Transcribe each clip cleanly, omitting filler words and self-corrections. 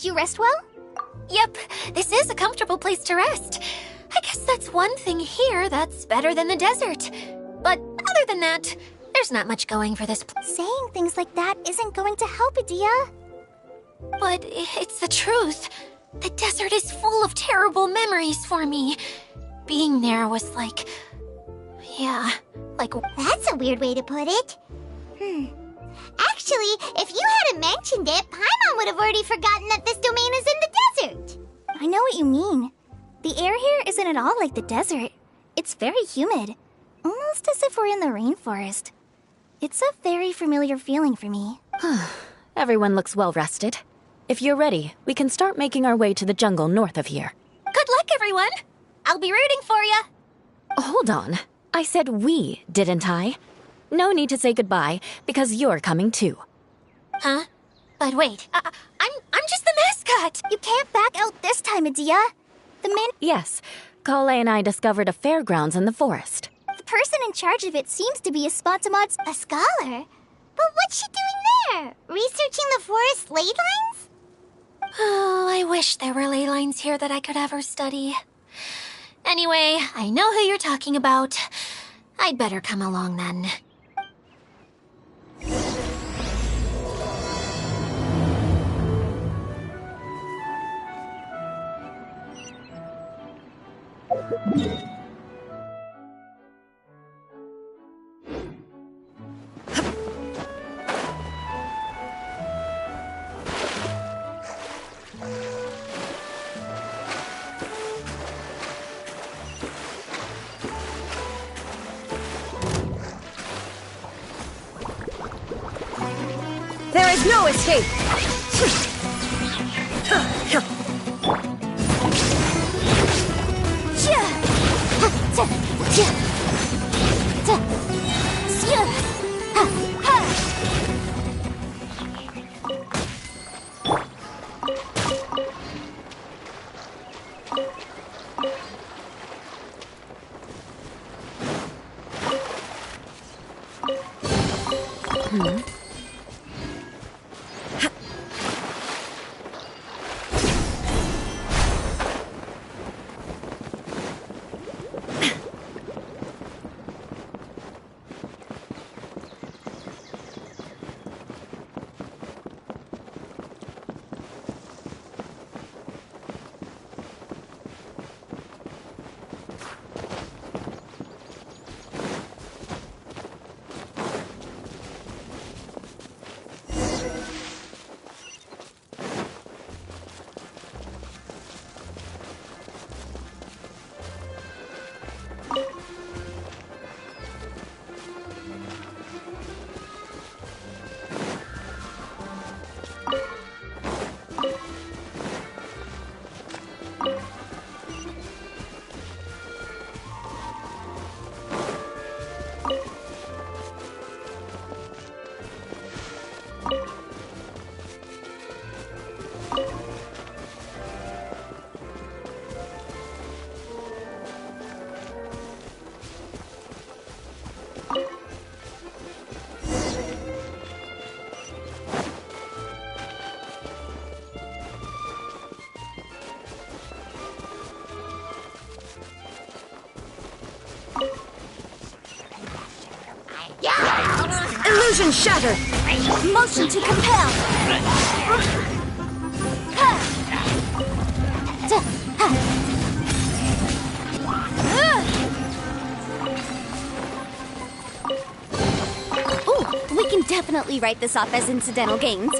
you rest well? Yep, this is a comfortable place to rest. I guess that's one thing here that's better than the desert. But other than that, there's not much going for this place. Saying things like that isn't going to help, Adia. But it's the truth. The desert is full of terrible memories for me. Being there was like... yeah, like... That's a weird way to put it. Actually, if you hadn't mentioned it, Paimon would have already forgotten that this domain is in the desert. I know what you mean. The air here isn't at all like the desert. It's very humid. Almost as if we're in the rainforest. It's a very familiar feeling for me. Everyone looks well rested. If you're ready, we can start making our way to the jungle north of here. Good luck, everyone! I'll be rooting for you! Hold on. I said we, didn't I? No need to say goodbye, because you're coming too. Huh? But wait, I'm just the mascot! You can't back out this time, Adia. The man... Yes, Kale and I discovered a fairgrounds in the forest. The person in charge of it seems to be a Spotamod's... A scholar? But what's she doing there? Researching the forest ley lines? Oh, I wish there were ley lines here that I could ever study. Anyway, I know who you're talking about. I'd better come along then. There is no escape! Illusion shattered! Motion to compel! Ooh, we can definitely write this off as incidental gains.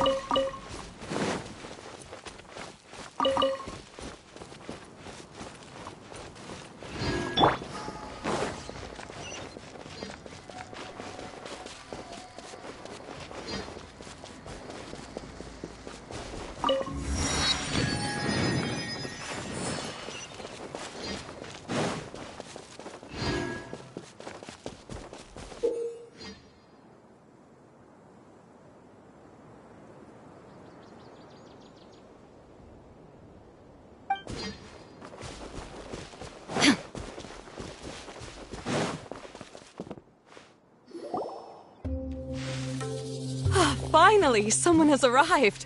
Finally, someone has arrived.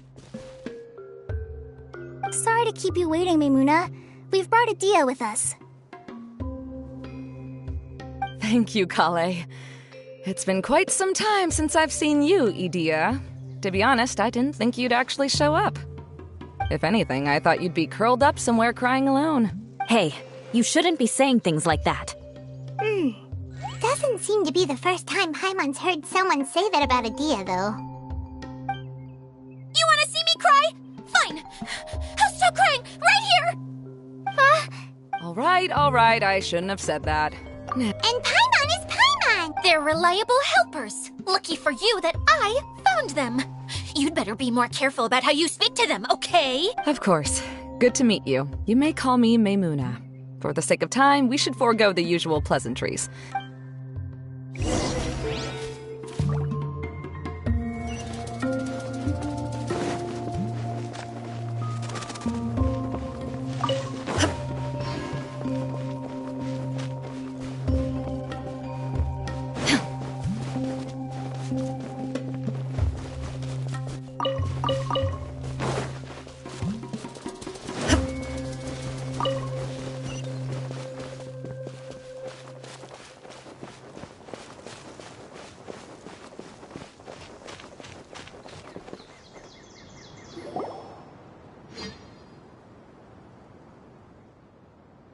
keep you waiting, Maimuna. We've brought Adia with us. Thank you, Kale. It's been quite some time since I've seen you, Idia. To be honest, I didn't think you'd actually show up. If anything, I thought you'd be curled up somewhere crying alone. Hey, you shouldn't be saying things like that. Doesn't seem to be the first time Paimon's heard someone say that about Adia, though. You wanna see me cry? Fine. I'll stop crying right here. All right, I shouldn't have said that. And Paimon is Paimon! They're reliable helpers. Lucky for you that I found them. You'd better be more careful about how you speak to them, okay? Of course. Good to meet you. You may call me Maimuna. For the sake of time, we should forego the usual pleasantries.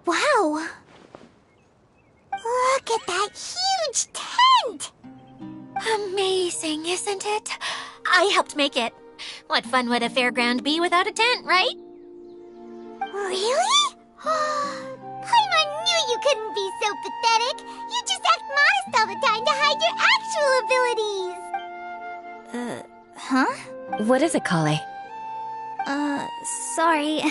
Wow! Look at that huge tent! Amazing, isn't it? I helped make it. What fun would a fairground be without a tent, right? Really? Paimon knew you couldn't be so pathetic. You just act modest all the time to hide your actual abilities. Huh? What is it, Kale? Sorry.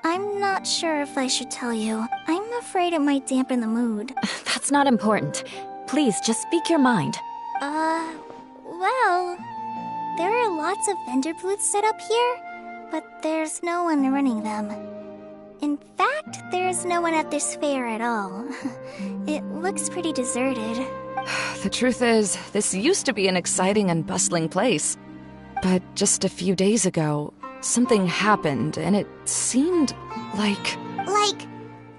I'm not sure if I should tell you. I'm afraid it might dampen the mood. That's not important. Please, just speak your mind. Well, there are lots of vendor booths set up here, but there's no one running them. In fact, there's no one at this fair at all. It looks pretty deserted. The truth is, this used to be an exciting and bustling place. But just a few days ago, something happened, and it seemed like... Like,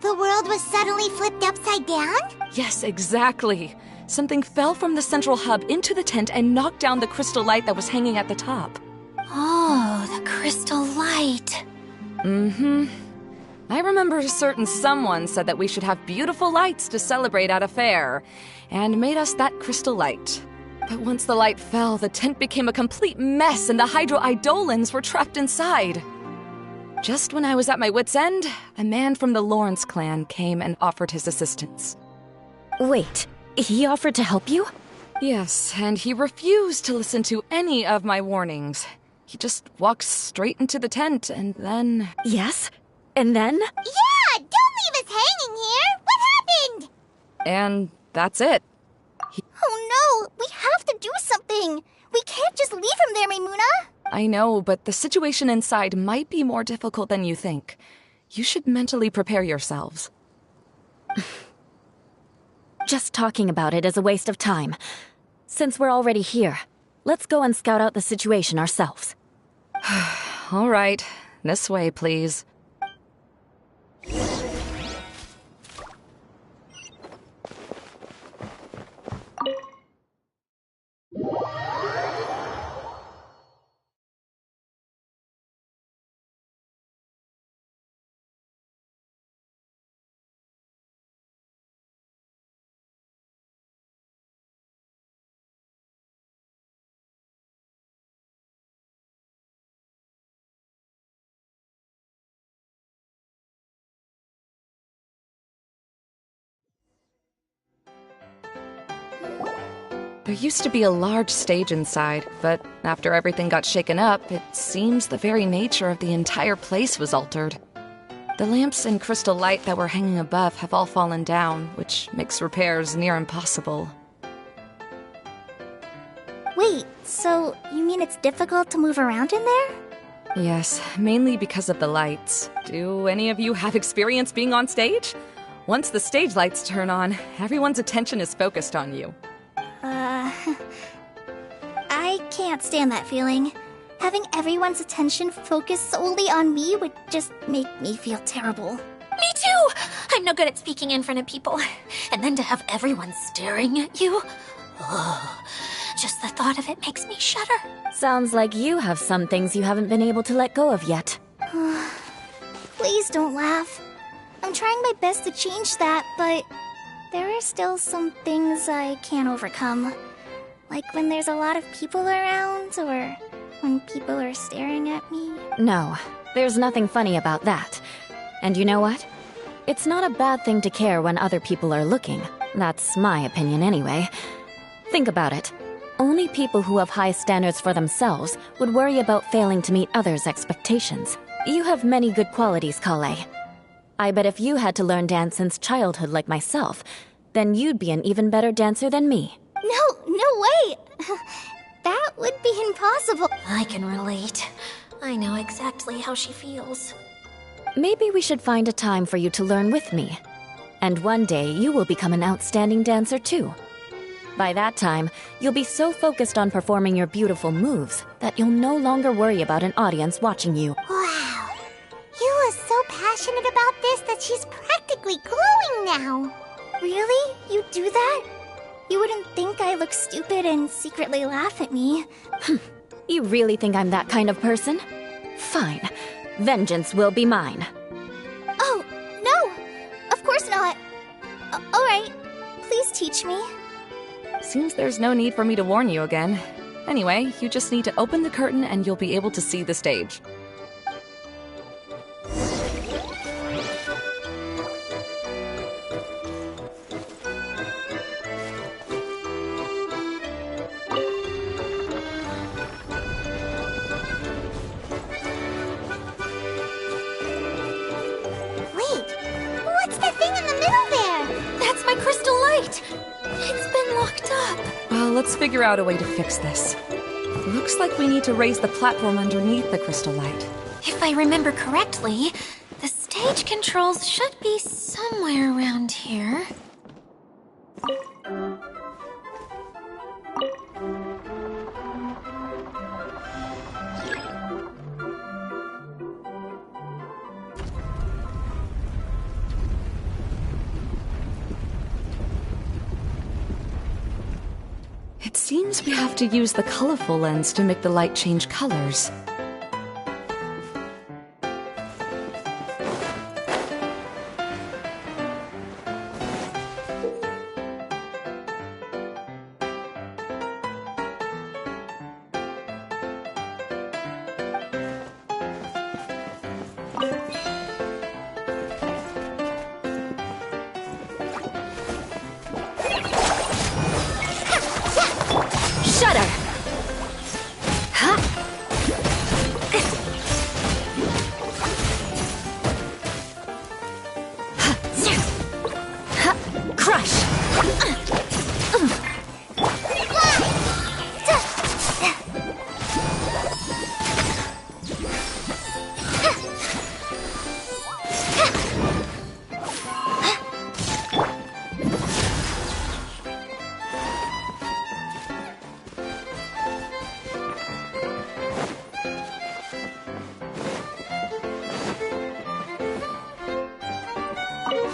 the world was suddenly flipped upside down? Yes, exactly. Something fell from the central hub into the tent and knocked down the crystal light that was hanging at the top. Oh, the crystal light. Mm-hmm. I remember a certain someone said that we should have beautiful lights to celebrate at a fair, and made us that crystal light. But once the light fell, the tent became a complete mess and the Hydro-Eidolons were trapped inside. Just when I was at my wit's end, a man from the Lawrence clan came and offered his assistance. Wait, he offered to help you? Yes, and he refused to listen to any of my warnings. He just walked straight into the tent and then... Yes? And then? Yeah! Don't leave us hanging here! What happened? And that's it. Oh no! We have to do something! We can't just leave him there, Maimuna! I know, but the situation inside might be more difficult than you think. You should mentally prepare yourselves. Just talking about it is a waste of time. Since we're already here, let's go and scout out the situation ourselves. All right. This way, please. There used to be a large stage inside, but after everything got shaken up, it seems the very nature of the entire place was altered. The lamps and crystal light that were hanging above have all fallen down, which makes repairs near impossible. Wait, so you mean it's difficult to move around in there? Yes, mainly because of the lights. Do any of you have experience being on stage? Once the stage lights turn on, everyone's attention is focused on you. I can't stand that feeling. Having everyone's attention focused solely on me would just make me feel terrible. Me too! I'm no good at speaking in front of people. And then to have everyone staring at you? Ugh. Just the thought of it makes me shudder. Sounds like you have some things you haven't been able to let go of yet. Please don't laugh. I'm trying my best to change that, but there are still some things I can't overcome. Like when there's a lot of people around, or when people are staring at me. No, there's nothing funny about that. And you know what? It's not a bad thing to care when other people are looking. That's my opinion anyway. Think about it. Only people who have high standards for themselves would worry about failing to meet others' expectations. You have many good qualities, Kale. I bet if you had to learn dance since childhood like myself, then you'd be an even better dancer than me. No way! That would be impossible. I can relate. I know exactly how she feels. Maybe we should find a time for you to learn with me. And one day you will become an outstanding dancer too. By that time, you'll be so focused on performing your beautiful moves that you'll no longer worry about an audience watching you. Wow. You are so passionate about this that she's practically glowing now. Really? You do that? You wouldn't think I look stupid and secretly laugh at me. You really think I'm that kind of person? Fine. Vengeance will be mine. Oh, no! Of course not. Alright, please teach me. Seems there's no need for me to warn you again. Anyway, you just need to open the curtain and you'll be able to see the stage. Wait, what's that thing in the middle there? That's my crystal light! It's been locked up. Well, let's figure out a way to fix this. Looks like we need to raise the platform underneath the crystal light. If I remember correctly, the stage controls should be somewhere around here. It seems we have to use the colorful lens to make the light change colors. Shudder! Huh? Crush!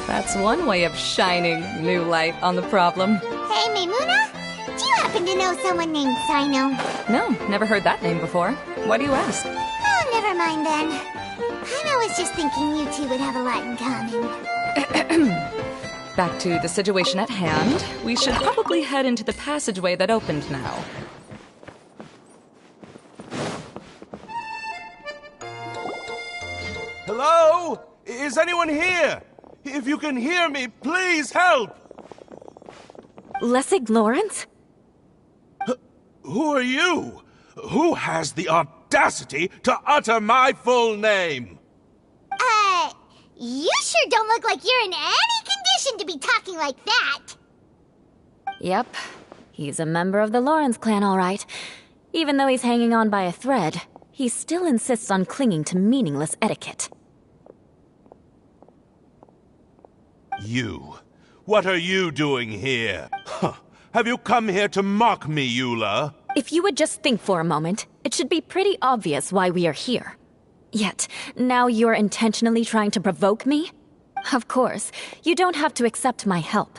That's one way of shining new light on the problem. Hey, Maimuna? Do you happen to know someone named Sino? No, never heard that name before. Why do you ask? Oh, never mind then. I was just thinking you two would have a lot in common. Back to the situation at hand. We should probably head into the passageway that opened now. Hello? Is anyone here? If you can hear me, please help! Lessig Lawrence? Who are you? Who has the audacity to utter my full name? You sure don't look like you're in any condition to be talking like that. Yep. He's a member of the Lawrence clan, all right. Even though he's hanging on by a thread, he still insists on clinging to meaningless etiquette. You. What are you doing here? Huh. Have you come here to mock me, Eula? If you would just think for a moment, it should be pretty obvious why we are here. Yet, now you're intentionally trying to provoke me? Of course, you don't have to accept my help.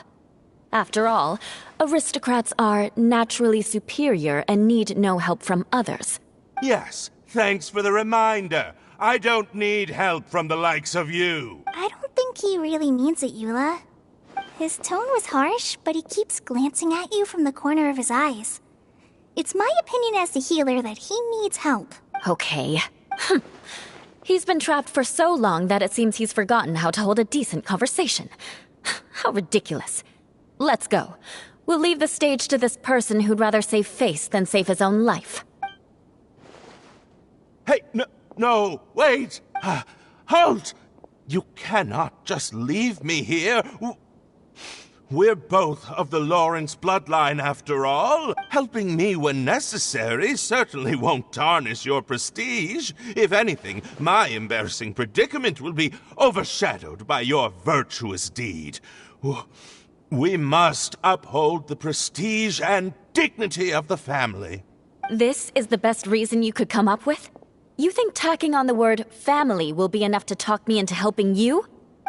After all, aristocrats are naturally superior and need no help from others. Yes, thanks for the reminder. I don't need help from the likes of you. I don't think he really means it, Eula. His tone was harsh, but he keeps glancing at you from the corner of his eyes. It's my opinion as the healer that he needs help. Okay. He's been trapped for so long that it seems he's forgotten how to hold a decent conversation. How ridiculous. Let's go. We'll leave the stage to this person who'd rather save face than save his own life. Hey, no, wait! Halt! You cannot just leave me here. We're both of the Lawrence bloodline, after all. Helping me when necessary certainly won't tarnish your prestige. If anything, my embarrassing predicament will be overshadowed by your virtuous deed. We must uphold the prestige and dignity of the family. This is the best reason you could come up with? You think tacking on the word family will be enough to talk me into helping you?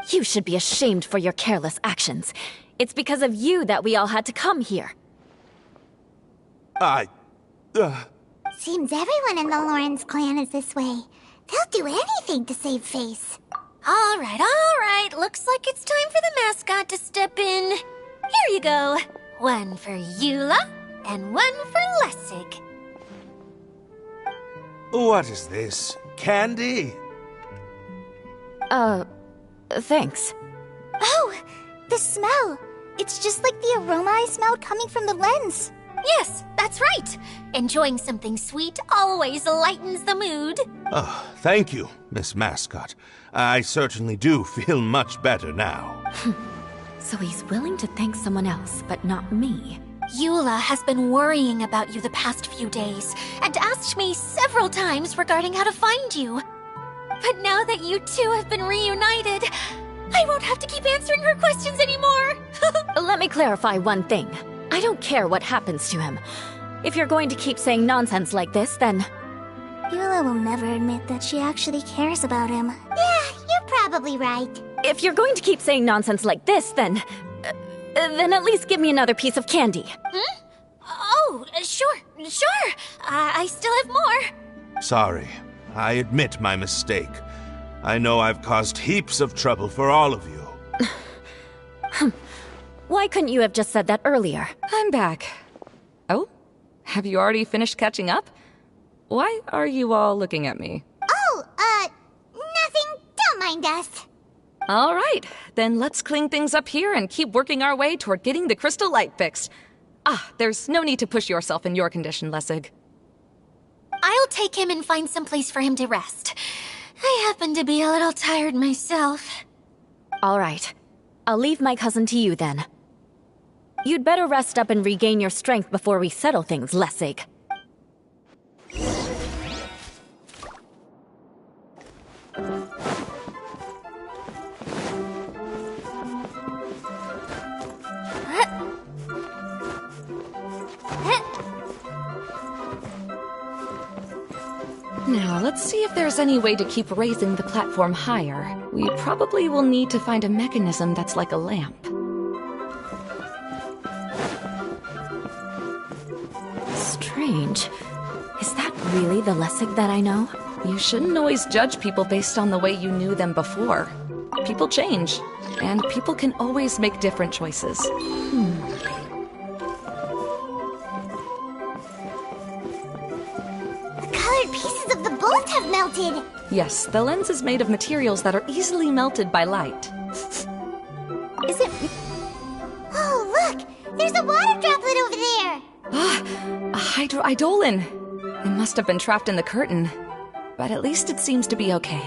You should be ashamed for your careless actions. It's because of you that we all had to come here. Seems everyone in the Lawrence clan is this way. They'll do anything to save face. All right. Looks like it's time for the mascot to step in. Here you go. One for Eula, and one for Lessig. What is this? Candy? Thanks. Oh, the smell. It's just like the aroma I smelled coming from the lens. Yes, that's right. Enjoying something sweet always lightens the mood. Oh, thank you, Miss Mascot. I certainly do feel much better now. So he's willing to thank someone else, but not me. Eula has been worrying about you the past few days and asked me several times regarding how to find you. But now that you two have been reunited, I won't have to keep answering her questions anymore. Let me clarify one thing. I don't care what happens to him. If you're going to keep saying nonsense like this, then... Eula will never admit that she actually cares about him. Yeah, you're probably right. If you're going to keep saying nonsense like this, then at least give me another piece of candy. Oh, sure. I still have more. Sorry. I admit my mistake. I know I've caused heaps of trouble for all of you. Why couldn't you have just said that earlier? I'm back. Oh? Have you already finished catching up? Why are you all looking at me? Oh, nothing. Don't mind us. All right, then let's clean things up here and keep working our way toward getting the crystal light fixed. There's no need to push yourself in your condition, Lessig. I'll take him and find some place for him to rest. I happen to be a little tired myself. All right. I'll leave my cousin to you then. You'd better rest up and regain your strength before we settle things, Lessig. Now, let's see if there's any way to keep raising the platform higher. We probably will need to find a mechanism that's like a lamp. Strange. Is that really the Lessig that I know? You shouldn't always judge people based on the way you knew them before. People change, and people can always make different choices. Pieces of the bolt have melted. Yes, the lens is made of materials that are easily melted by light. Is it... Oh, look! There's a water droplet over there! A hydroidolin! It must have been trapped in the curtain. But at least it seems to be okay.